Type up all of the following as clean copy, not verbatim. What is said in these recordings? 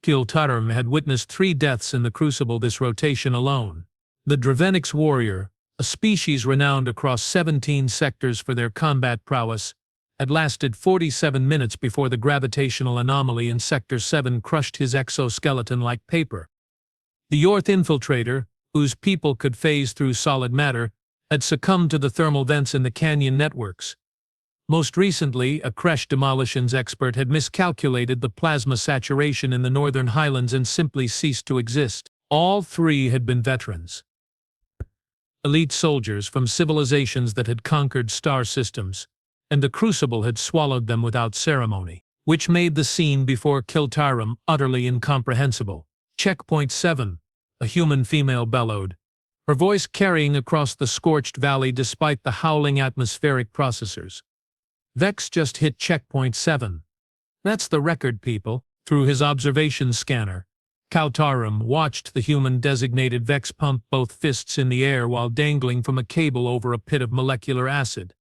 Kiltarum had witnessed 3 deaths in the Crucible this rotation alone. The Dravenix warrior, a species renowned across 17 sectors for their combat prowess, had lasted 47 minutes before the gravitational anomaly in Sector 7 crushed his exoskeleton like paper. The Yorth infiltrator, whose people could phase through solid matter, had succumbed to the thermal vents in the canyon networks. Most recently, a Kresh demolitions expert had miscalculated the plasma saturation in the northern highlands and simply ceased to exist. All 3 had been veterans. Elite soldiers from civilizations that had conquered star systems, and the Crucible had swallowed them without ceremony, which made the scene before Kiltarum utterly incomprehensible. Checkpoint 7, a human female bellowed, her voice carrying across the scorched valley despite the howling atmospheric processors. Vex just hit checkpoint 7. That's the record, people. Through his observation scanner, Kiltarum watched the human-designated Vex pump both fists in the air while dangling from a cable over a pit of molecular acid.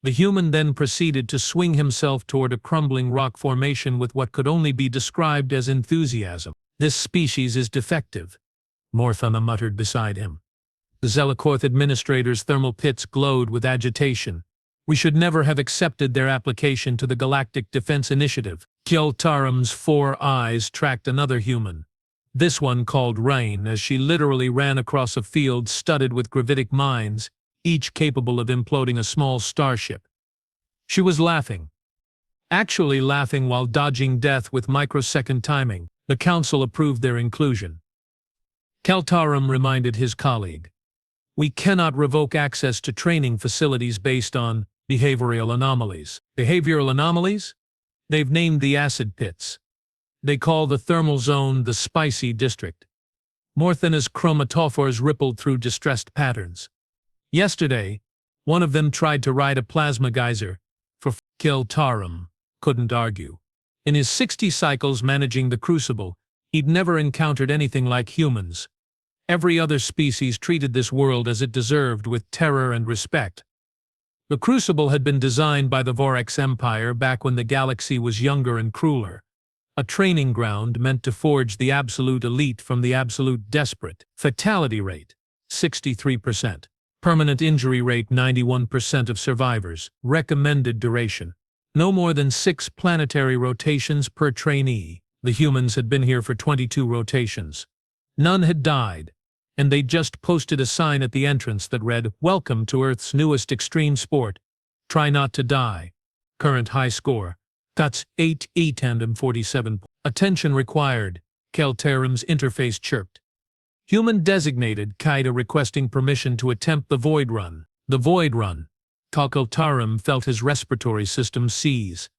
The human then proceeded to swing himself toward a crumbling rock formation with what could only be described as enthusiasm. "This species is defective," Morthana muttered beside him. The Zelakorth administrator's thermal pits glowed with agitation. "We should never have accepted their application to the Galactic Defense Initiative." Kiltarum's 4 eyes tracked another human. This one called Rain as she literally ran across a field studded with gravitic mines, each capable of imploding a small starship. She was laughing. Actually laughing while dodging death with microsecond timing. The council approved their inclusion. Kiltarum reminded his colleague, "We cannot revoke access to training facilities based on behavioral anomalies." Behavioral anomalies? They've named the acid pits. They call the thermal zone the Spicy District. Morthana's chromatophores rippled through distressed patterns. Yesterday, one of them tried to ride a plasma geyser. For Kiltarum couldn't argue. In his 60 cycles managing the Crucible, he'd never encountered anything like humans. Every other species treated this world as it deserved with terror and respect. The Crucible had been designed by the Vorex Empire back when the galaxy was younger and crueler. A training ground meant to forge the absolute elite from the absolute desperate. Fatality rate, 63%. Permanent injury rate, 91% of survivors. Recommended duration, no more than 6 planetary rotations per trainee. The humans had been here for 22 rotations. None had died, and they'd just posted a sign at the entrance that read, "Welcome to Earth's newest extreme sport. Try not to die." Current high score. That's 847. Attention required, Kiltarum's interface chirped. Human designated Kaida requesting permission to attempt the Void Run. The Void Run. Kiltarum felt his respiratory system seize.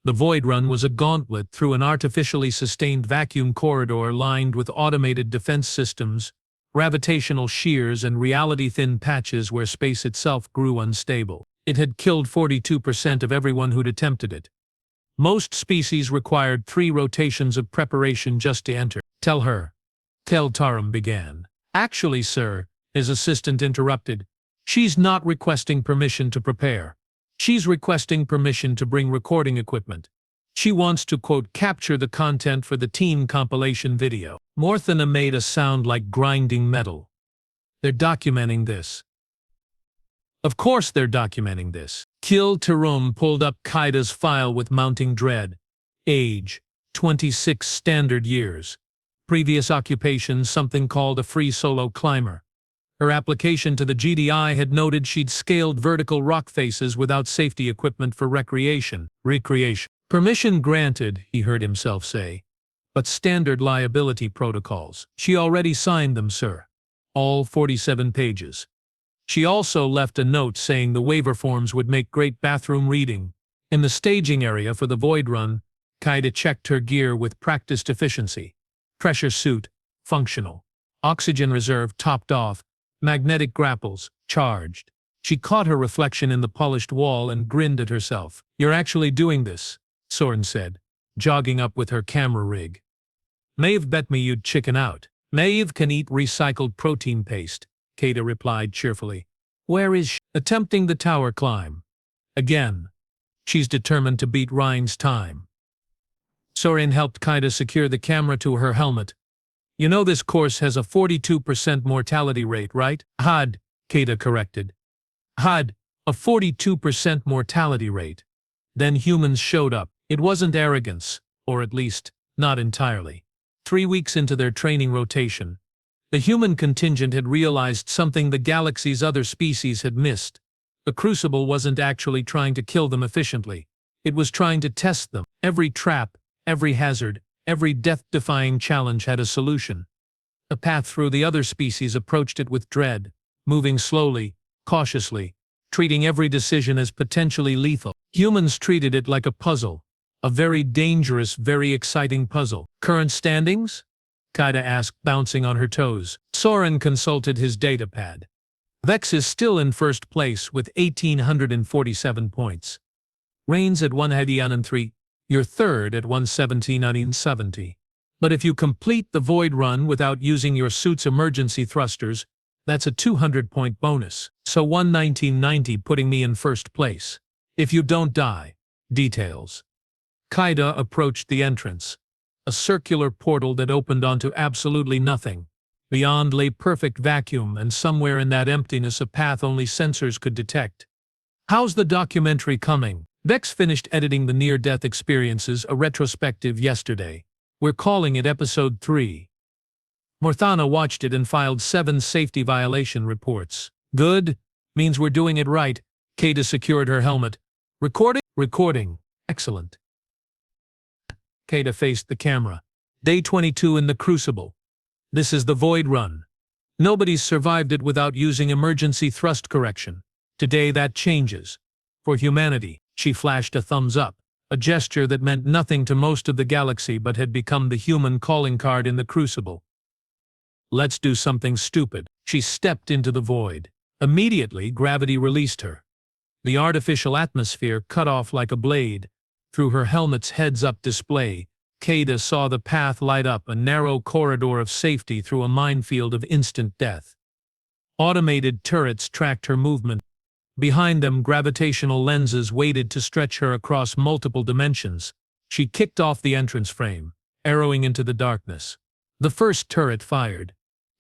The Void Run was a gauntlet through an artificially sustained vacuum corridor lined with automated defense systems, gravitational shears and reality-thin patches where space itself grew unstable. It had killed 42% of everyone who'd attempted it. Most species required 3 rotations of preparation just to enter. "Tell her," Kiltarum began. "Actually, sir," his assistant interrupted, "she's not requesting permission to prepare. She's requesting permission to bring recording equipment. She wants to, quote, capture the content for the team compilation video." Morthana made a sound like grinding metal. "They're documenting this." "Of course they're documenting this." Kiltarum pulled up Kaida's file with mounting dread. Age, 26 standard years. Previous occupation, something called a free solo climber. Her application to the GDI had noted she'd scaled vertical rock faces without safety equipment for recreation. "Permission granted," he heard himself say. "But standard liability protocols. She already signed them, sir. All 47 pages. She also left a note saying the waiver forms would make great bathroom reading." In the staging area for the Void Run, Kaida checked her gear with practiced efficiency. Pressure suit, functional. Oxygen reserve topped off. Magnetic grapples, charged. She caught her reflection in the polished wall and grinned at herself. "You're actually doing this," Soren said, jogging up with her camera rig. "Maeve bet me you'd chicken out." "Maeve can eat recycled protein paste," Kaida replied cheerfully. "Where is she?" "Attempting the tower climb. Again. She's determined to beat Ryan's time." Soren helped Kaida secure the camera to her helmet. You know this course has a 42% mortality rate, right? Had, Kaida corrected. Had a 42% mortality rate. Then humans showed up. It wasn't arrogance, or at least, not entirely. 3 weeks into their training rotation, the human contingent had realized something the galaxy's other species had missed. The Crucible wasn't actually trying to kill them efficiently. It was trying to test them. Every trap, every hazard, every death-defying challenge had a solution. The path through the other species approached it with dread, moving slowly, cautiously, treating every decision as potentially lethal. Humans treated it like a puzzle, a very dangerous, very exciting puzzle. Current standings? Kaida asked, bouncing on her toes. Soren consulted his datapad. Vex is still in first place with 1,847 points. Reigns at 183, you're third at 117,970. But if you complete the void run without using your suit's emergency thrusters, that's a 200-point bonus. So 11990, putting me in first place. If you don't die. Details. Kaida approached the entrance. A circular portal that opened onto absolutely nothing. Beyond lay perfect vacuum, and somewhere in that emptiness a path only sensors could detect. How's the documentary coming? Vex finished editing the near-death experiences, a retrospective, yesterday. We're calling it Episode 3. Morthana watched it and filed 7 safety violation reports. Good. Means we're doing it right. Kaida secured her helmet. Recording? Recording. Excellent. Kaida faced the camera. Day 22 in the Crucible. This is the Void Run. Nobody's survived it without using emergency thrust correction. Today that changes. For humanity, she flashed a thumbs up, a gesture that meant nothing to most of the galaxy but had become the human calling card in the Crucible. Let's do something stupid. She stepped into the void. Immediately, gravity released her. The artificial atmosphere cut off like a blade. Through her helmet's heads-up display, Kaida saw the path light up, a narrow corridor of safety through a minefield of instant death. Automated turrets tracked her movement. Behind them, gravitational lenses waited to stretch her across multiple dimensions. She kicked off the entrance frame, arrowing into the darkness. The first turret fired.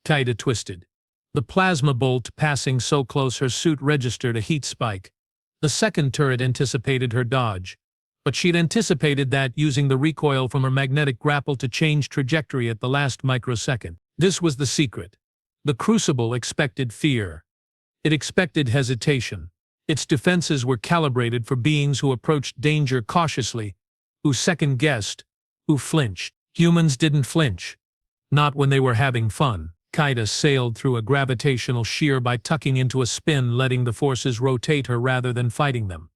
Kaida twisted. The plasma bolt passing so close her suit registered a heat spike. The second turret anticipated her dodge. But she'd anticipated that, using the recoil from her magnetic grapple to change trajectory at the last microsecond. This was the secret. The Crucible expected fear. It expected hesitation. Its defenses were calibrated for beings who approached danger cautiously, who second-guessed, who flinched. Humans didn't flinch. Not when they were having fun. Kaida sailed through a gravitational shear by tucking into a spin, letting the forces rotate her rather than fighting them.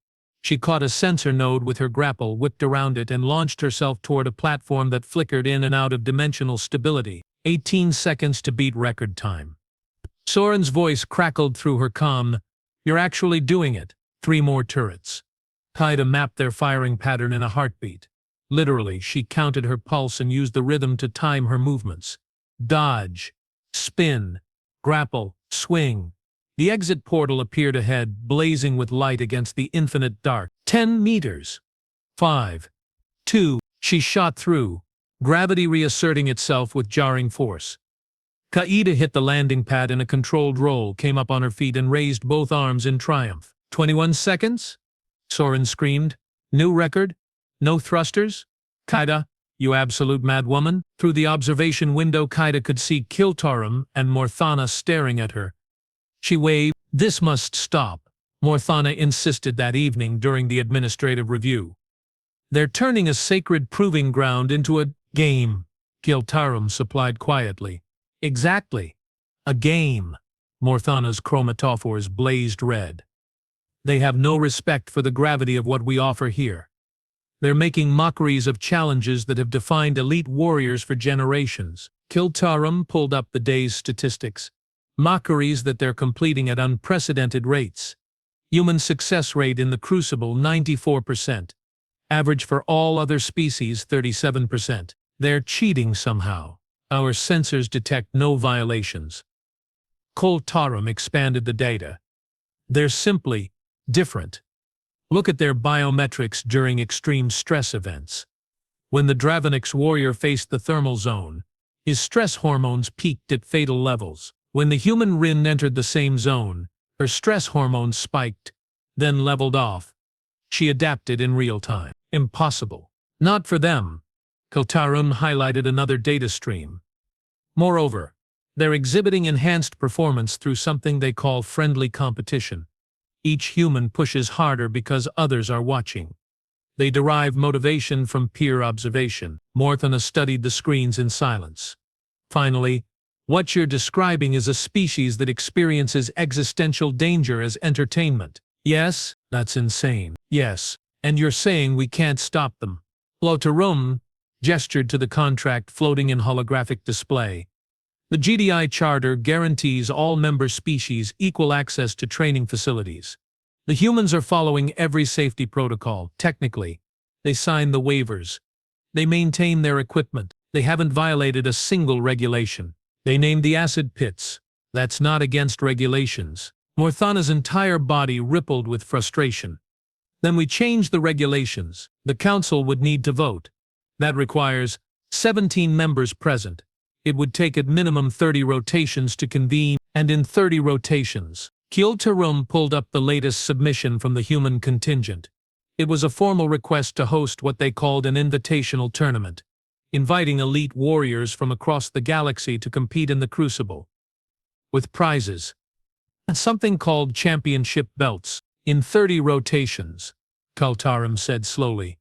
She caught a sensor node with her grapple, whipped around it, and launched herself toward a platform that flickered in and out of dimensional stability. 18 seconds to beat record time. Soren's voice crackled through her comm. You're actually doing it. 3 more turrets. Kaida mapped their firing pattern in a heartbeat. Literally, she counted her pulse and used the rhythm to time her movements. Dodge. Spin. Grapple. Swing. The exit portal appeared ahead, blazing with light against the infinite dark. 10 meters. 5. 2. She shot through, gravity reasserting itself with jarring force. Kaida hit the landing pad in a controlled roll, came up on her feet and raised both arms in triumph. 21 seconds? Soren screamed. New record? No thrusters? Kaida, you absolute madwoman. Through the observation window, Kaida could see Kiltarum and Morthana staring at her. She waved. This must stop, Morthana insisted that evening during the administrative review. They're turning a sacred proving ground into a game, Kiltarum supplied quietly. Exactly. A game. Morthana's chromatophores blazed red. They have no respect for the gravity of what we offer here. They're making mockeries of challenges that have defined elite warriors for generations. Kiltarum pulled up the day's statistics. Mockeries that they're completing at unprecedented rates. Human success rate in the Crucible 94%. Average for all other species 37%. They're cheating somehow. Our sensors detect no violations. Kiltarum expanded the data. They're simply different. Look at their biometrics during extreme stress events. When the Dravenix warrior faced the thermal zone, his stress hormones peaked at fatal levels. When the human Rin entered the same zone, her stress hormones spiked, then leveled off. She adapted in real time. Impossible. Not for them. Kaltarum highlighted another data stream. Moreover, they're exhibiting enhanced performance through something they call friendly competition. Each human pushes harder because others are watching. They derive motivation from peer observation. Morthana studied the screens in silence. Finally, what you're describing is a species that experiences existential danger as entertainment. Yes, that's insane. Yes, and you're saying we can't stop them. Lotarum gestured to the contract floating in holographic display. The GDI Charter guarantees all member species equal access to training facilities. The humans are following every safety protocol. Technically, they signed the waivers. They maintain their equipment. They haven't violated a single regulation. They named the acid pits. That's not against regulations. Morthana's entire body rippled with frustration. Then we change the regulations. The council would need to vote. That requires 17 members present. It would take at minimum 30 rotations to convene, and in 30 rotations, Kiltarum pulled up the latest submission from the human contingent. It was a formal request to host what they called an invitational tournament, inviting elite warriors from across the galaxy to compete in the Crucible. With prizes. Something called championship belts. In 30 rotations, Kaltarum said slowly.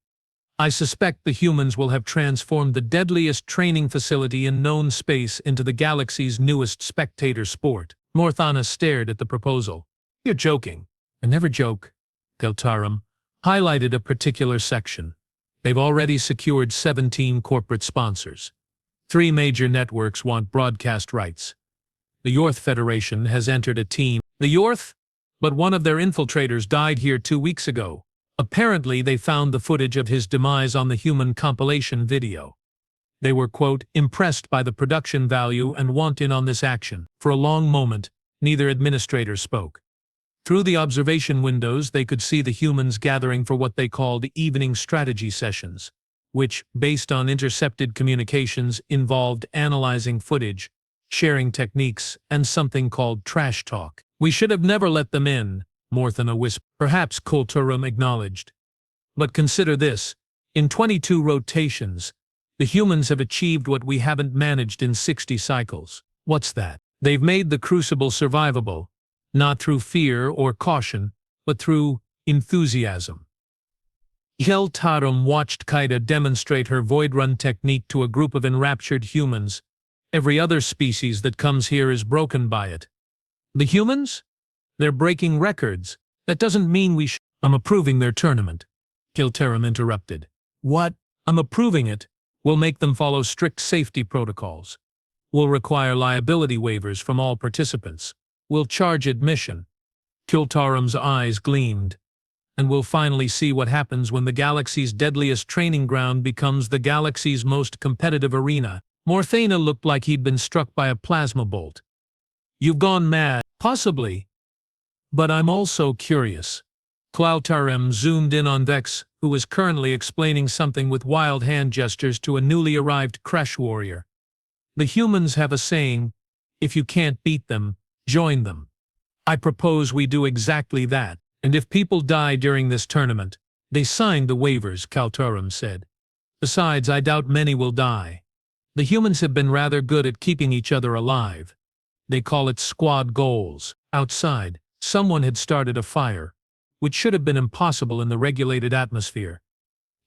I suspect the humans will have transformed the deadliest training facility in known space into the galaxy's newest spectator sport. Morthana stared at the proposal. You're joking. I never joke. Kaltarum highlighted a particular section. They've already secured 17 corporate sponsors. 3 major networks want broadcast rights. The Yorth Federation has entered a team. The Yorth? But one of their infiltrators died here 2 weeks ago. Apparently, they found the footage of his demise on the human compilation video. They were, quote, impressed by the production value and want in on this action. For a long moment, neither administrator spoke. Through the observation windows, they could see the humans gathering for what they called evening strategy sessions, which, based on intercepted communications, involved analyzing footage, sharing techniques, and something called trash talk. We should have never let them in, Morthana whispered. Perhaps Kulturum acknowledged. But consider this. In 22 rotations, the humans have achieved what we haven't managed in 60 cycles. What's that? They've made the Crucible survivable, not through fear or caution, but through enthusiasm. Keltarum watched Kaida demonstrate her Void Run technique to a group of enraptured humans. Every other species that comes here is broken by it. The humans? They're breaking records. That doesn't mean we should. I'm approving their tournament. Kiltarum interrupted. What? I'm approving it. We'll make them follow strict safety protocols. We'll require liability waivers from all participants. We'll charge admission. Kiltarum's eyes gleamed. And we'll finally see what happens when the galaxy's deadliest training ground becomes the galaxy's most competitive arena. Morthana looked like he'd been struck by a plasma bolt. You've gone mad. Possibly. But I'm also curious. Klautarem zoomed in on Vex, who was currently explaining something with wild hand gestures to a newly arrived Crash warrior. The humans have a saying, if you can't beat them, join them. I propose we do exactly that, and if people die during this tournament, they signed the waivers, Klautarem said. Besides, I doubt many will die. The humans have been rather good at keeping each other alive. They call it squad goals. Outside, someone had started a fire, which should have been impossible in the regulated atmosphere.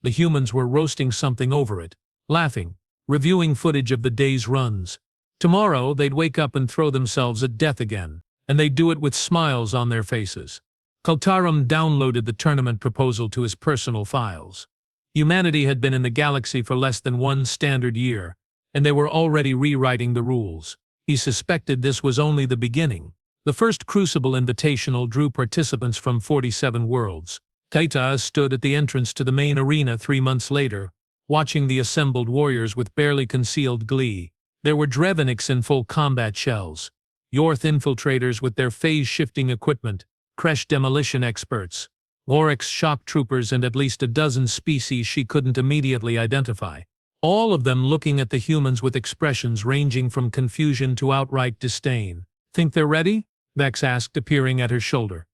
The humans were roasting something over it, laughing, reviewing footage of the day's runs. Tomorrow, they'd wake up and throw themselves at death again, and they'd do it with smiles on their faces. Kaltarum downloaded the tournament proposal to his personal files. Humanity had been in the galaxy for less than 1 standard year, and they were already rewriting the rules. He suspected this was only the beginning. The first Crucible Invitational drew participants from 47 worlds. Kaita stood at the entrance to the main arena 3 months later, watching the assembled warriors with barely concealed glee. There were Dreveniks in full combat shells, Yorth infiltrators with their phase-shifting equipment, Kresh demolition experts, Oryx shock troopers and at least a dozen species she couldn't immediately identify. All of them looking at the humans with expressions ranging from confusion to outright disdain. "Think they're ready?" Vex asked, appearing at her shoulder.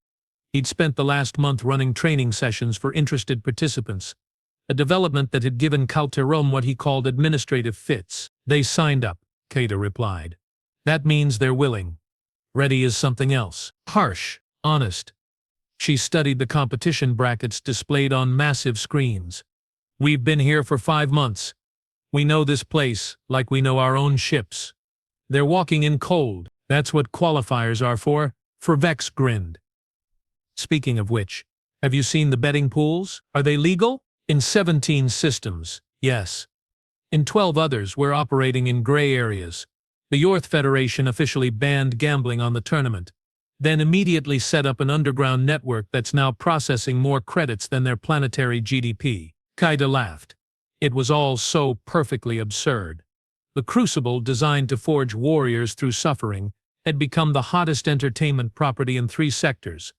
He'd spent the last month running training sessions for interested participants, a development that had given Calterum what he called administrative fits. "They signed up," Kada replied. "That means they're willing. Ready is something else." Harsh, honest. She studied the competition brackets displayed on massive screens. "We've been here for 5 months. We know this place like we know our own ships. They're walking in cold. That's what qualifiers are for." Vex grinned. "Speaking of which, have you seen the betting pools? Are they legal?" "In 17 systems, yes. In 12 others, we're operating in gray areas. The Yorth Federation officially banned gambling on the tournament, then immediately set up an underground network that's now processing more credits than their planetary GDP. Kaida laughed. It was all so perfectly absurd. The Crucible, designed to forge warriors through suffering, had become the hottest entertainment property in 3 sectors.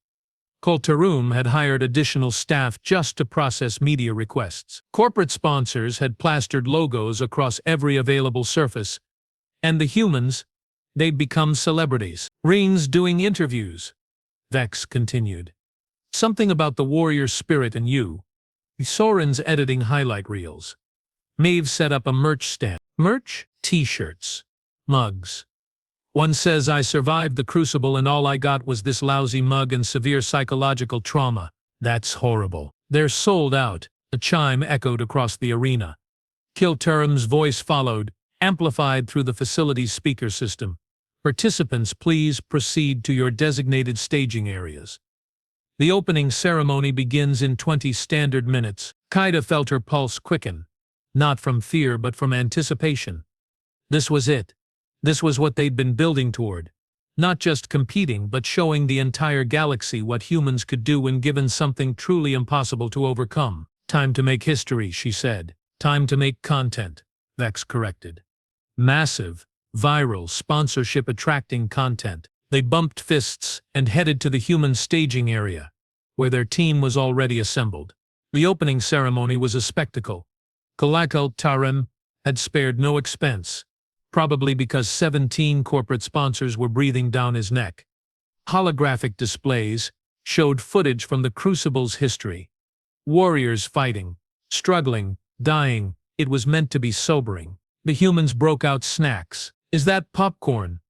Koltarum had hired additional staff just to process media requests. Corporate sponsors had plastered logos across every available surface, and the humans, they'd become celebrities. "Reen's doing interviews," Vex continued. "Something about the warrior spirit in you. Soren's editing highlight reels. Maeve set up a merch stand. Merch? T-shirts. Mugs. One says, 'I survived the Crucible and all I got was this lousy mug and severe psychological trauma.' That's horrible. They're sold out," a chime echoed across the arena. Kilturum's voice followed, amplified through the facility's speaker system. "Participants, please proceed to your designated staging areas. The opening ceremony begins in 20 standard minutes." Kaida felt her pulse quicken, not from fear but from anticipation. This was it. This was what they'd been building toward. Not just competing, but showing the entire galaxy what humans could do when given something truly impossible to overcome. "Time to make history," she said. "Time to make content," Vex corrected. "Massive, viral, sponsorship-attracting content." They bumped fists and headed to the human staging area, where their team was already assembled. The opening ceremony was a spectacle. Kalakal Tarim had spared no expense, probably because 17 corporate sponsors were breathing down his neck. Holographic displays showed footage from the Crucible's history. Warriors fighting, struggling, dying. It was meant to be sobering. The humans broke out snacks. "Is that popcorn?"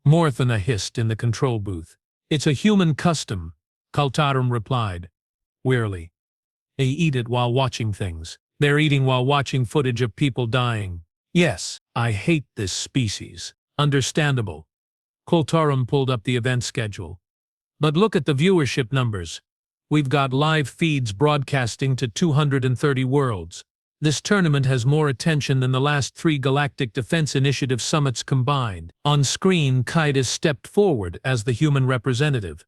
Morthana hissed in the control booth. "It's a human custom," Kaltarum replied, wearily. "They eat it while watching things. They're eating while watching footage of people dying. Yes, I hate this species." "Understandable." Kaltarum pulled up the event schedule. "But look at the viewership numbers. We've got live feeds broadcasting to 230 worlds. This tournament has more attention than the last 3 Galactic Defense Initiative summits combined." On screen, Kaida stepped forward as the human representative.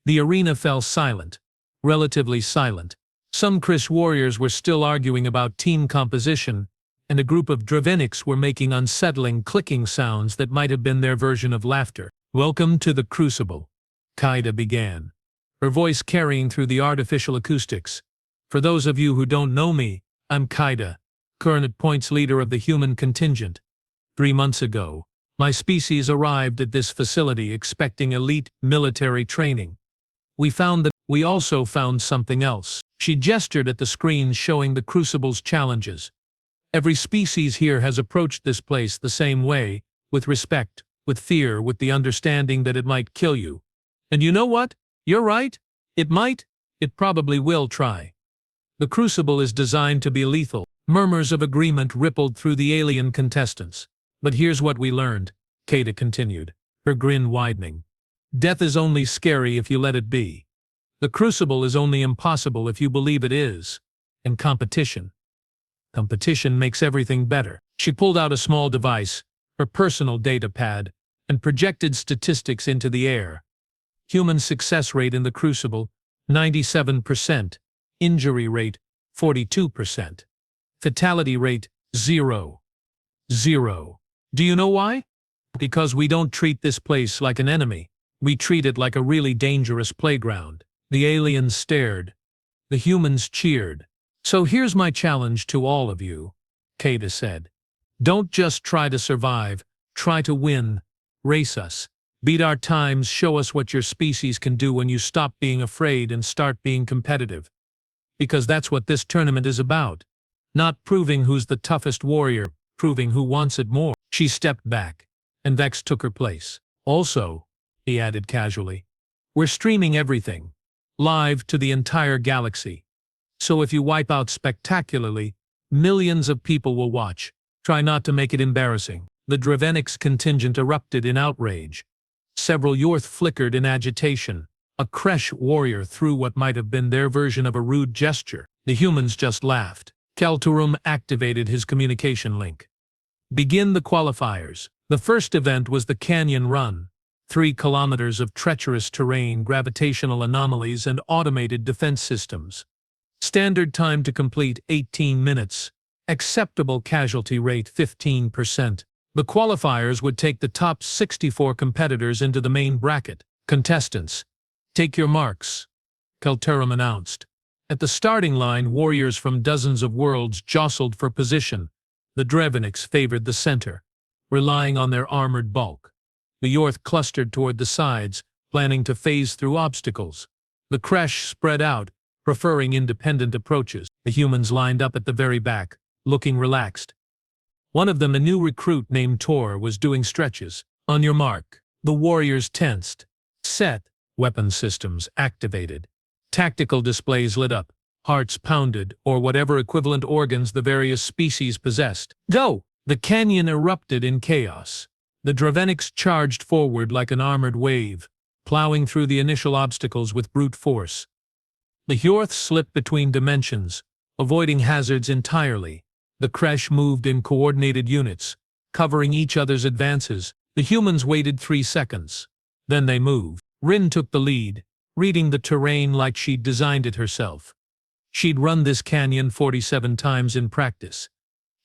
The arena fell silent, relatively silent. Some Chris warriors were still arguing about team composition, and a group of Draveniks were making unsettling clicking sounds that might have been their version of laughter. "Welcome to the Crucible," Kaida began, her voice carrying through the artificial acoustics. "For those of you who don't know me, I'm Kaida, current points leader of the human contingent. 3 months ago, my species arrived at this facility expecting elite military training. We also found something else." She gestured at the screens showing the Crucible's challenges. "Every species here has approached this place the same way, with respect, with fear, with the understanding that it might kill you. And you know what? You're right. It probably will try. The Crucible is designed to be lethal." Murmurs of agreement rippled through the alien contestants. "But here's what we learned," Kaida continued, her grin widening. "Death is only scary if you let it be. The Crucible is only impossible if you believe it is. And competition makes everything better." She pulled out a small device, her personal data pad, and projected statistics into the air. Human success rate in the Crucible, 97%. Injury rate, 42%. Fatality rate, 0. 0. Do you know why? Because we don't treat this place like an enemy. We treat it like a really dangerous playground. The aliens stared. The humans cheered. "So here's my challenge to all of you," Kata said. "Don't just try to survive, try to win. Race us. Beat our times, show us what your species can do when you stop being afraid and start being competitive. Because that's what this tournament is about. Not proving who's the toughest warrior, proving who wants it more." She stepped back, and Vex took her place. "Also," he added casually, "we're streaming everything. Live to the entire galaxy. So if you wipe out spectacularly, millions of people will watch. Try not to make it embarrassing." The Dravenix contingent erupted in outrage. Several Yorth flickered in agitation. A Kresh warrior threw what might have been their version of a rude gesture. The humans just laughed. Kelturum activated his communication link. "Begin the qualifiers." The first event was the Canyon Run. 3 kilometers of treacherous terrain, gravitational anomalies, and automated defense systems. Standard time to complete 18 minutes. Acceptable casualty rate 15%. The qualifiers would take the top 64 competitors into the main bracket. "Contestants, take your marks," Kelturum announced. At the starting line, warriors from dozens of worlds jostled for position. The Dravenix favored the center, relying on their armored bulk. The Yorth clustered toward the sides, planning to phase through obstacles. The Kresh spread out, preferring independent approaches. The humans lined up at the very back, looking relaxed. One of them, a new recruit named Tor, was doing stretches. "On your mark." The warriors tensed. "Set." Weapon systems activated. Tactical displays lit up. Hearts pounded, or whatever equivalent organs the various species possessed. "Go!" The canyon erupted in chaos. The Dravenix charged forward like an armored wave, plowing through the initial obstacles with brute force. The Yorth slipped between dimensions, avoiding hazards entirely. The Kresh moved in coordinated units, covering each other's advances. The humans waited 3 seconds. Then they moved. Rin took the lead, reading the terrain like she'd designed it herself. She'd run this canyon 47 times in practice.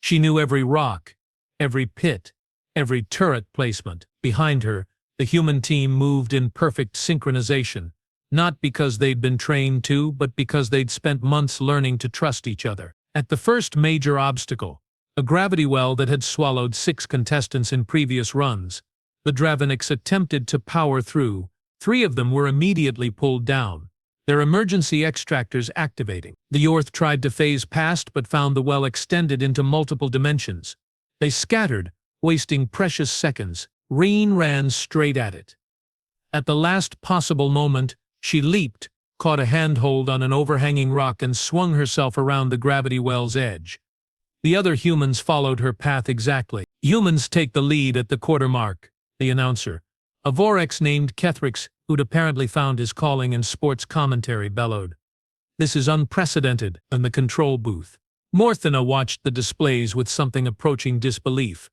She knew every rock, every pit, every turret placement. Behind her, the human team moved in perfect synchronization, not because they'd been trained to, but because they'd spent months learning to trust each other. At the first major obstacle, a gravity well that had swallowed 6 contestants in previous runs, the Dravenix attempted to power through. 3 of them were immediately pulled down, their emergency extractors activating. The Yorth tried to phase past but found the well extended into multiple dimensions. They scattered, wasting precious seconds. Rin ran straight at it. At the last possible moment, she leaped, caught a handhold on an overhanging rock, and swung herself around the gravity well's edge. The other humans followed her path exactly. "Humans take the lead at the quarter mark," the announcer, a Vorex named Kethrix, who'd apparently found his calling in sports commentary, bellowed. "This is unprecedented." In the control booth, Morthana watched the displays with something approaching disbelief.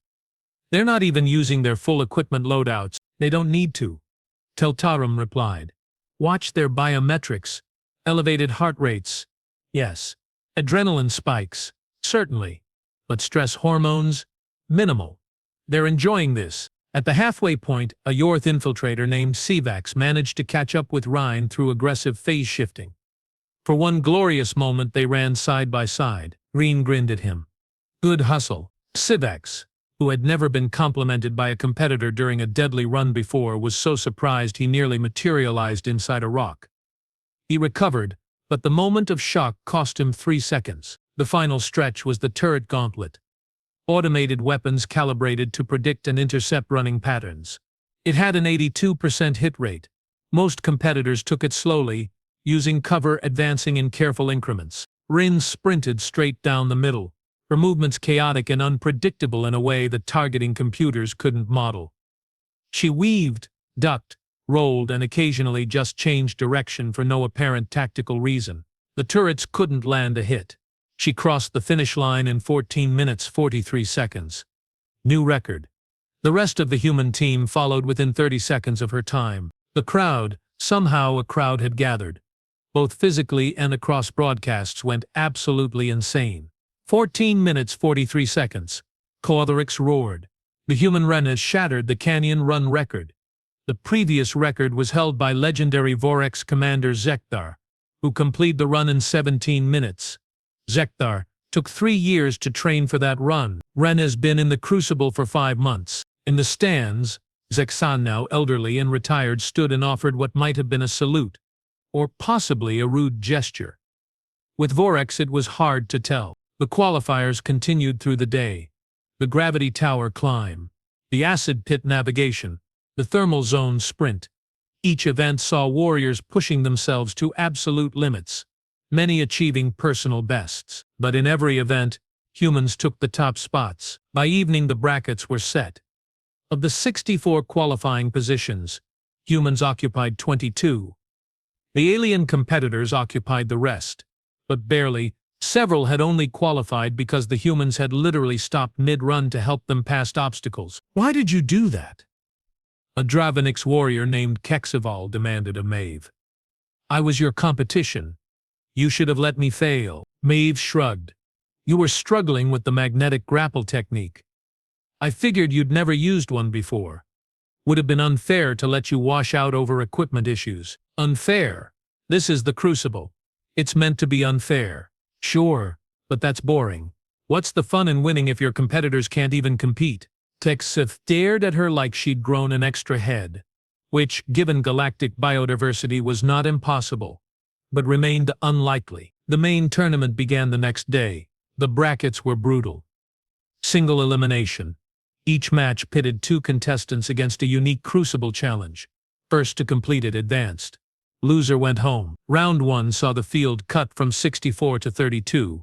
"They're not even using their full equipment loadouts. They don't need to," Kelturum replied. "Watch their biometrics. Elevated heart rates. Yes. Adrenaline spikes. Certainly. But stress hormones? Minimal. They're enjoying this." At the halfway point, a Yorth infiltrator named Sivax managed to catch up with Rhine through aggressive phase shifting. For one glorious moment they ran side by side. Rin grinned at him. "Good hustle." Sivax, who had never been complimented by a competitor during a deadly run before, was so surprised he nearly materialized inside a rock. He recovered, but the moment of shock cost him 3 seconds. The final stretch was the turret gauntlet. Automated weapons calibrated to predict and intercept running patterns. It had an 82% hit rate. Most competitors took it slowly, using cover, advancing in careful increments. Rin sprinted straight down the middle, her movements chaotic and unpredictable in a way that targeting computers couldn't model. She weaved, ducked, rolled, and occasionally just changed direction for no apparent tactical reason. The turrets couldn't land a hit. She crossed the finish line in 14 minutes 43 seconds. New record. The rest of the human team followed within 30 seconds of her time. The crowd, somehow a crowd had gathered, both physically and across broadcasts, went absolutely insane. 14 minutes 43 seconds. Coatherix roared. The human Ren has shattered the Canyon Run record. The previous record was held by legendary Vorex commander Zekthar, who completed the run in 17 minutes. Zekthar took 3 years to train for that run. Ren has been in the Crucible for 5 months. In the stands, Zeksan, now elderly and retired, stood and offered what might have been a salute, or possibly a rude gesture. With Vorex it was hard to tell. The qualifiers continued through the day. The gravity tower climb, the acid pit navigation, the thermal zone sprint. Each event saw warriors pushing themselves to absolute limits, many achieving personal bests. But in every event, humans took the top spots. By evening the brackets were set. Of the 64 qualifying positions, humans occupied 22. The alien competitors occupied the rest, but barely. Several had only qualified because the humans had literally stopped mid-run to help them past obstacles. "Why did you do that?" a Dravenix warrior named Kexival demanded of Maeve. "I was your competition. You should have let me fail." Maeve shrugged. "You were struggling with the magnetic grapple technique. I figured you'd never used one before. Would have been unfair to let you wash out over equipment issues." "Unfair? This is the Crucible. It's meant to be unfair." "Sure, but that's boring. What's the fun in winning if your competitors can't even compete?" Texith stared at her like she'd grown an extra head, which, given galactic biodiversity, was not impossible, but remained unlikely. The main tournament began the next day. The brackets were brutal. Single elimination. Each match pitted 2 contestants against a unique Crucible challenge. First to complete it advanced. Loser went home. Round 1 saw the field cut from 64 to 32.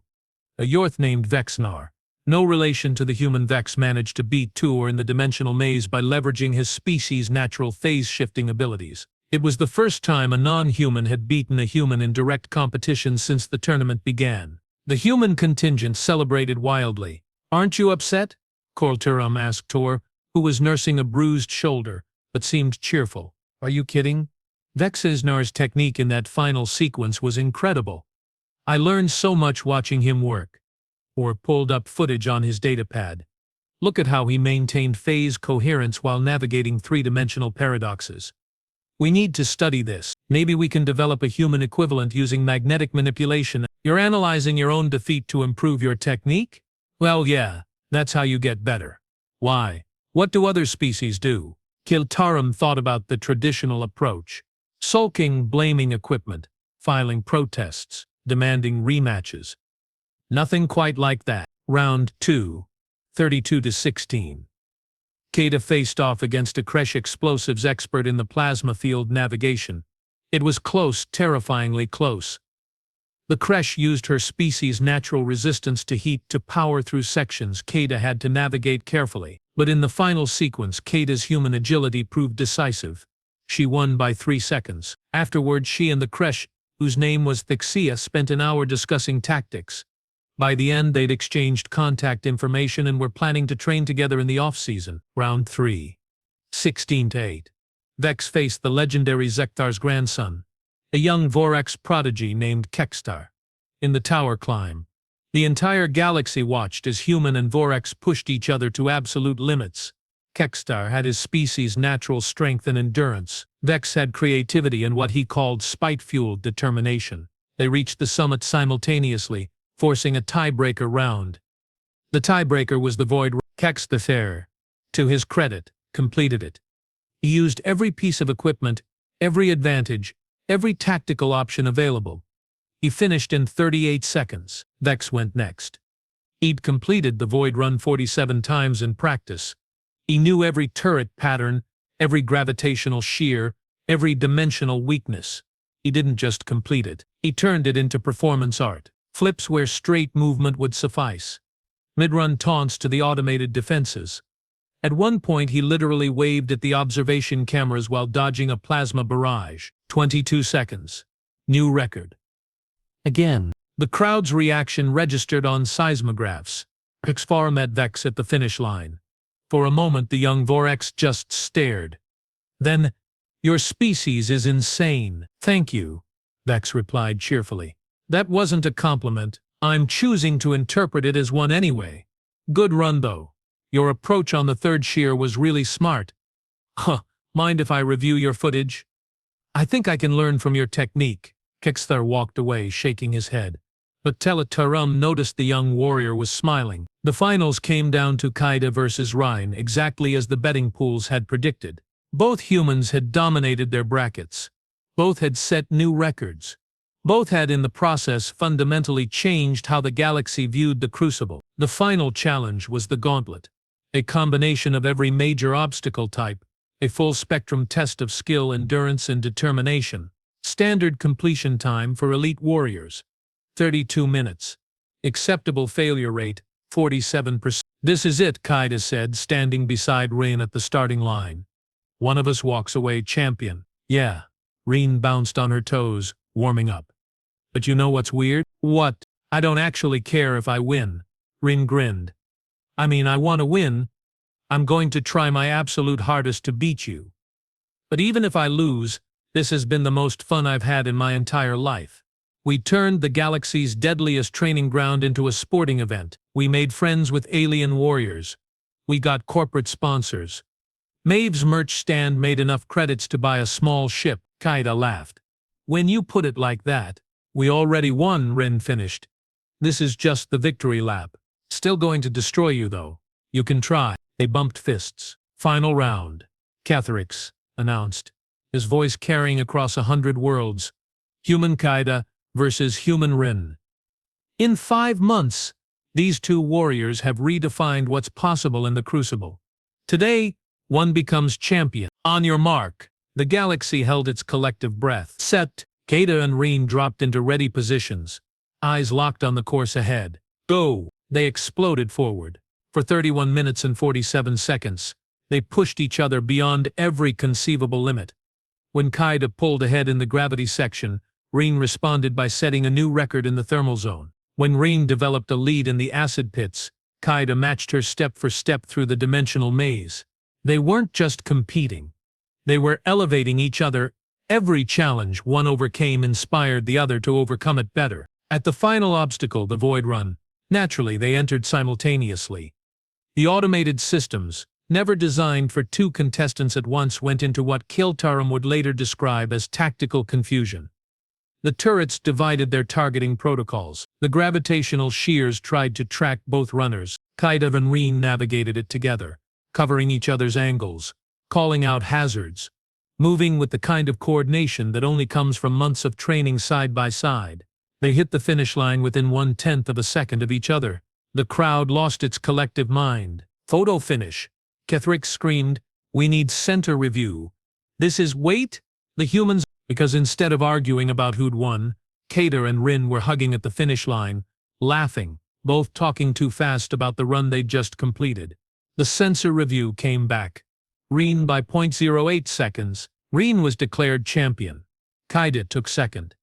A Yorth named Vexnar, no relation to the human Vex, managed to beat Tuor in the dimensional maze by leveraging his species' natural phase-shifting abilities. It was the first time a non-human had beaten a human in direct competition since the tournament began. The human contingent celebrated wildly. "Aren't you upset?" Korlturam asked Tor, who was nursing a bruised shoulder, but seemed cheerful. "Are you kidding? Vexnar's technique in that final sequence was incredible. I learned so much watching him work." Or pulled up footage on his datapad. "Look at how he maintained phase coherence while navigating 3-dimensional paradoxes. We need to study this. Maybe we can develop a human equivalent using magnetic manipulation." "You're analyzing your own defeat to improve your technique?" "Well, yeah, that's how you get better." "Why? What do other species do?" Kiltarum thought about the traditional approach. Sulking, blaming equipment, filing protests, demanding rematches. Nothing quite like that. Round 2, 32 to 16. Kata faced off against a Kresh explosives expert in the plasma field navigation. It was close, terrifyingly close. The Kresh used her species' natural resistance to heat to power through sections Kata had to navigate carefully. But in the final sequence, Kata's human agility proved decisive. She won by 3 seconds. Afterward, she and the Kresh, whose name was Thixia, spent an hour discussing tactics. By the end, they'd exchanged contact information and were planning to train together in the off-season. Round 3. 16 to 8. Vex faced the legendary Zekthar's grandson, a young Vorex prodigy named Kextar. In the tower climb, the entire galaxy watched as human and Vorex pushed each other to absolute limits. Kextar had his species' natural strength and endurance. Vex had creativity and what he called spite-fueled determination. They reached the summit simultaneously, forcing a tiebreaker round. The tiebreaker was the void. Kextar, to his credit, completed it. He used every piece of equipment, every advantage, every tactical option available. He finished in 38 seconds. Vex went next. He'd completed the void run 47 times in practice. He knew every turret pattern, every gravitational shear, every dimensional weakness. He didn't just complete it. He turned it into performance art. Flips where straight movement would suffice. Mid-run taunts to the automated defenses. At one point he literally waved at the observation cameras while dodging a plasma barrage. 22 seconds. New record. Again. The crowd's reaction registered on seismographs. Xfar met Vex at the finish line. For a moment the young Vorex just stared. Then, "Your species is insane." "Thank you," Vex replied cheerfully. "That wasn't a compliment. I'm choosing to interpret it as one anyway. Good run though. Your approach on the third shear was really smart." "Huh, Mind if I review your footage? I think I can learn from your technique. Kexthar walked away, shaking his head. But Teletarum noticed the young warrior was smiling. The finals came down to Kaida versus Rhine, exactly as the betting pools had predicted. Both humans had dominated their brackets. Both had set new records. Both had in the process fundamentally changed how the galaxy viewed the Crucible. The final challenge was the Gauntlet, a combination of every major obstacle type, a full-spectrum test of skill, endurance, and determination. Standard completion time for elite warriors, 32 minutes. Acceptable failure rate, 47%. This is it, Kaida said, standing beside Rin at the starting line. One of us walks away champion. Yeah. Rin bounced on her toes, warming up. But you know what's weird? What? I don't actually care if I win. Rin grinned. I mean, I want to win. I'm going to try my absolute hardest to beat you. But even if I lose, this has been the most fun I've had in my entire life. We turned the galaxy's deadliest training ground into a sporting event. We made friends with alien warriors. We got corporate sponsors. Maeve's merch stand made enough credits to buy a small ship. Kaida laughed. When you put it like that, we already won, Ren finished. This is just the victory lap. Still going to destroy you though. You can try. They bumped fists. Final round. Catharix announced, his voice carrying across 100 worlds. Human Kaida versus human Rin. In 5 months, these two warriors have redefined what's possible in the Crucible. Today, one becomes champion. On your mark. The galaxy held its collective breath. Set. Kaida and Rin dropped into ready positions, eyes locked on the course ahead. Go! They exploded forward. For 31 minutes and 47 seconds, they pushed each other beyond every conceivable limit. When Kaida pulled ahead in the gravity section, Rin responded by setting a new record in the thermal zone. When Rin developed a lead in the acid pits, Kaida matched her step for step through the dimensional maze. They weren't just competing. They were elevating each other. Every challenge one overcame inspired the other to overcome it better. At the final obstacle, the Void Run, naturally they entered simultaneously. The automated systems, never designed for 2 contestants at once, went into what Kiltarum would later describe as tactical confusion. The turrets divided their targeting protocols. The gravitational shears tried to track both runners. Kaida and Rin navigated it together, covering each other's angles, calling out hazards, moving with the kind of coordination that only comes from months of training side by side. They hit the finish line within 1/10 of a second of each other. The crowd lost its collective mind. Photo finish. Catharix screamed, "We need center review. This is wait!" The humans, because instead of arguing about who'd won, Kaida and Rin were hugging at the finish line, laughing, both talking too fast about the run they'd just completed. The censor review came back. Rin by 0.08 seconds. Rin was declared champion. Kaida took second.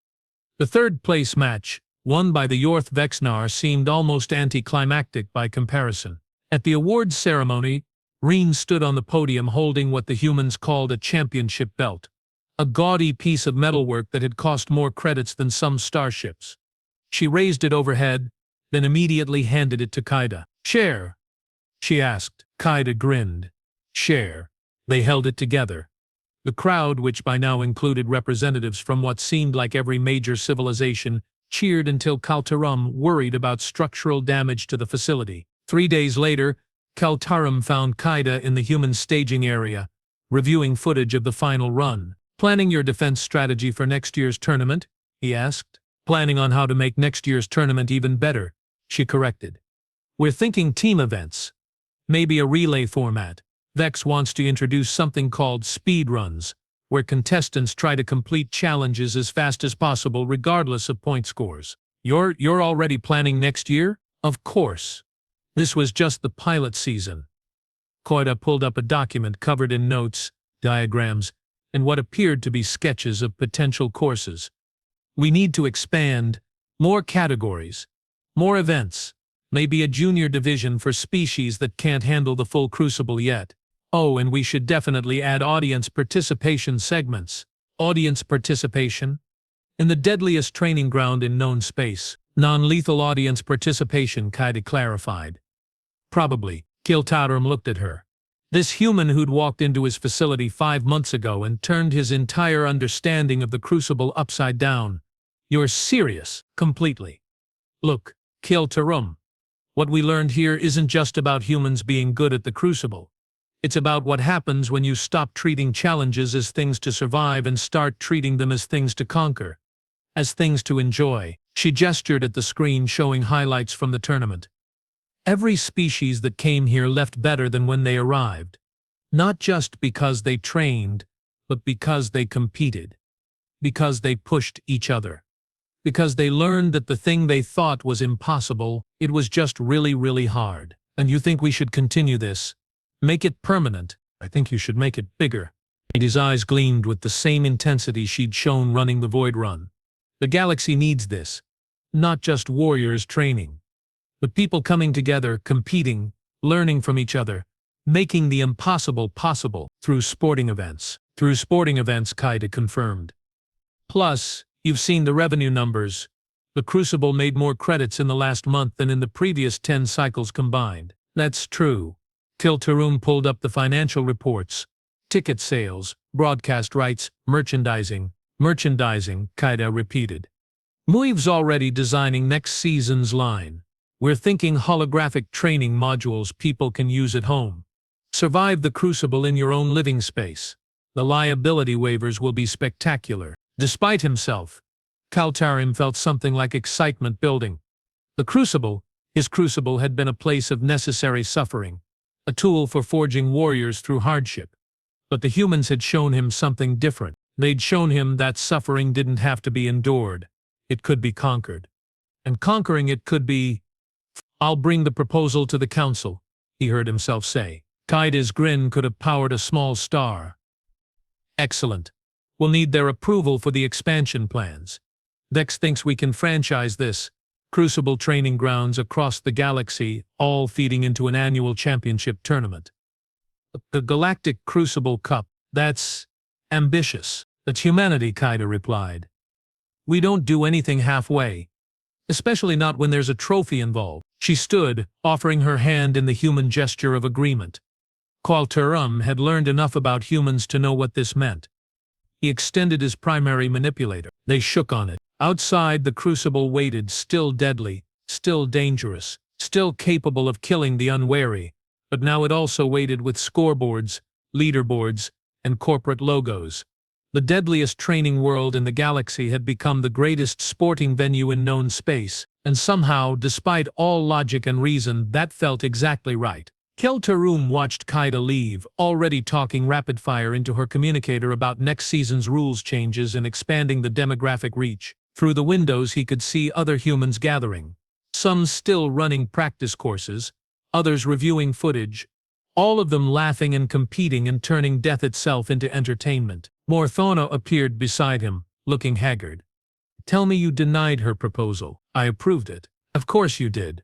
The third-place match, won by the Yorth Vexnar, seemed almost anticlimactic by comparison. At the awards ceremony, Rin stood on the podium holding what the humans called a championship belt, a gaudy piece of metalwork that had cost more credits than some starships. She raised it overhead, then immediately handed it to Kaida. "Share?" she asked. Kaida grinned. "Share." They held it together. The crowd, which by now included representatives from what seemed like every major civilization, cheered until Kaltarum worried about structural damage to the facility. 3 days later, Kaltarum found Kaida in the human staging area, reviewing footage of the final run. "Planning your defense strategy for next year's tournament?" he asked. "Planning on how to make next year's tournament even better," she corrected. "We're thinking team events. Maybe a relay format. Vex wants to introduce something called speed runs, where contestants try to complete challenges as fast as possible regardless of point scores." You're already planning next year?" "Of course. This was just the pilot season." Kaida pulled up a document covered in notes, diagrams, and what appeared to be sketches of potential courses. "We need to expand, more categories, more events, maybe a junior division for species that can't handle the full Crucible yet. Oh, and we should definitely add audience participation segments." "Audience participation?" "In the deadliest training ground in known space. Non-lethal audience participation," Kaida clarified. "Probably." Kiltarum looked at her. This human who'd walked into his facility 5 months ago and turned his entire understanding of the Crucible upside down. You're serious, completely. Look, Kill Tarum. What we learned here isn't just about humans being good at the Crucible. It's about what happens when you stop treating challenges as things to survive and start treating them as things to conquer. As things to enjoy. She gestured at the screen showing highlights from the tournament. Every species that came here left better than when they arrived. Not just because they trained, but because they competed. Because they pushed each other. Because they learned that the thing they thought was impossible, it was just really, really hard. And you think we should continue this? Make it permanent. I think you should make it bigger. His eyes gleamed with the same intensity she'd shown running the Void Run. The galaxy needs this. Not just warriors training, but people coming together, competing, learning from each other, making the impossible possible through sporting events. Through sporting events, Kaida confirmed. Plus, you've seen the revenue numbers. The Crucible made more credits in the last month than in the previous 10 cycles combined. That's true. Kill Tarum pulled up the financial reports. Ticket sales, broadcast rights, merchandising, Kaida repeated. Muiv's already designing next season's line. We're thinking holographic training modules people can use at home. Survive the Crucible in your own living space. The liability waivers will be spectacular. Despite himself, Kal Tarim felt something like excitement building. The Crucible, his Crucible, had been a place of necessary suffering, a tool for forging warriors through hardship. But the humans had shown him something different. They'd shown him that suffering didn't have to be endured. It could be conquered. And conquering it could be... I'll bring the proposal to the council, he heard himself say. Kaida's grin could have powered a small star. Excellent. We'll need their approval for the expansion plans. Dex thinks we can franchise this. Crucible training grounds across the galaxy, all feeding into an annual championship tournament. The Galactic Crucible Cup, that's ambitious. That's humanity, Kaida replied. We don't do anything halfway. Especially not when there's a trophy involved. She stood, offering her hand in the human gesture of agreement. Kal Tarum had learned enough about humans to know what this meant. He extended his primary manipulator. They shook on it. Outside, the Crucible waited, still deadly, still dangerous, still capable of killing the unwary. But now it also waited with scoreboards, leaderboards, and corporate logos. The deadliest training world in the galaxy had become the greatest sporting venue in known space, and somehow, despite all logic and reason, that felt exactly right. Kal Tarum watched Kaida leave, already talking rapid-fire into her communicator about next season's rules changes and expanding the demographic reach. Through the windows he could see other humans gathering. Some still running practice courses, others reviewing footage, all of them laughing and competing and turning death itself into entertainment. Morthona appeared beside him, looking haggard. Tell me you denied her proposal. I approved it. Of course you did.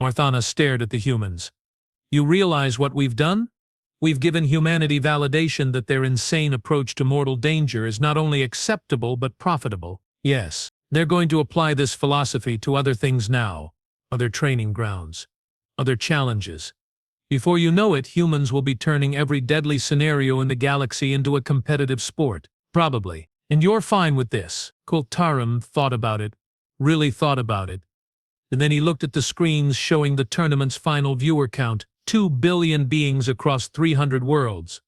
Morthona stared at the humans. You realize what we've done? We've given humanity validation that their insane approach to mortal danger is not only acceptable but profitable. Yes, they're going to apply this philosophy to other things now, other training grounds, other challenges. Before you know it, humans will be turning every deadly scenario in the galaxy into a competitive sport. Probably. And you're fine with this. Kal Tarum thought about it, really thought about it. And then he looked at the screens showing the tournament's final viewer count, 2 billion beings across 300 worlds.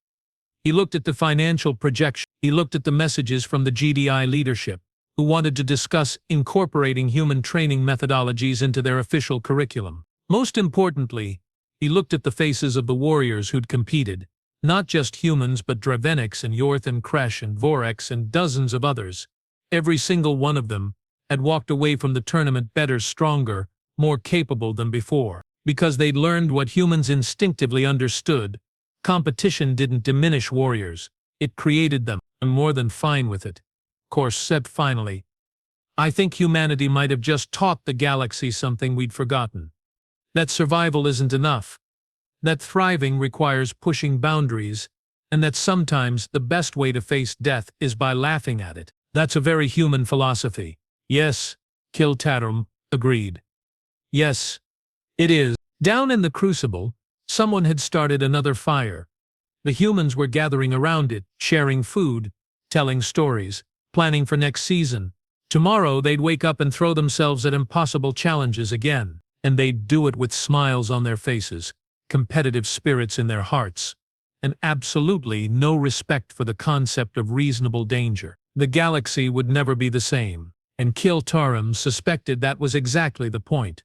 He looked at the financial projection. He looked at the messages from the GDI leadership, who wanted to discuss incorporating human training methodologies into their official curriculum. Most importantly, he looked at the faces of the warriors who'd competed, not just humans but Draveniks and Yorth and Kresh and Vorex and dozens of others. Every single one of them had walked away from the tournament better, stronger, more capable than before. Because they'd learned what humans instinctively understood. Competition didn't diminish warriors, it created them. I'm more than fine with it. Kors said finally. I think humanity might have just taught the galaxy something we'd forgotten. That survival isn't enough. That thriving requires pushing boundaries, and that sometimes the best way to face death is by laughing at it. That's a very human philosophy. Yes, Kal Tarum agreed. Yes, it is. Down in the Crucible, Someone had started another fire. The humans were gathering around it, sharing food, telling stories, planning for next season. Tomorrow they'd wake up and throw themselves at impossible challenges again, and they'd do it with smiles on their faces, competitive spirits in their hearts, and absolutely no respect for the concept of reasonable danger. The galaxy would never be the same, and Kil Tarim suspected that was exactly the point.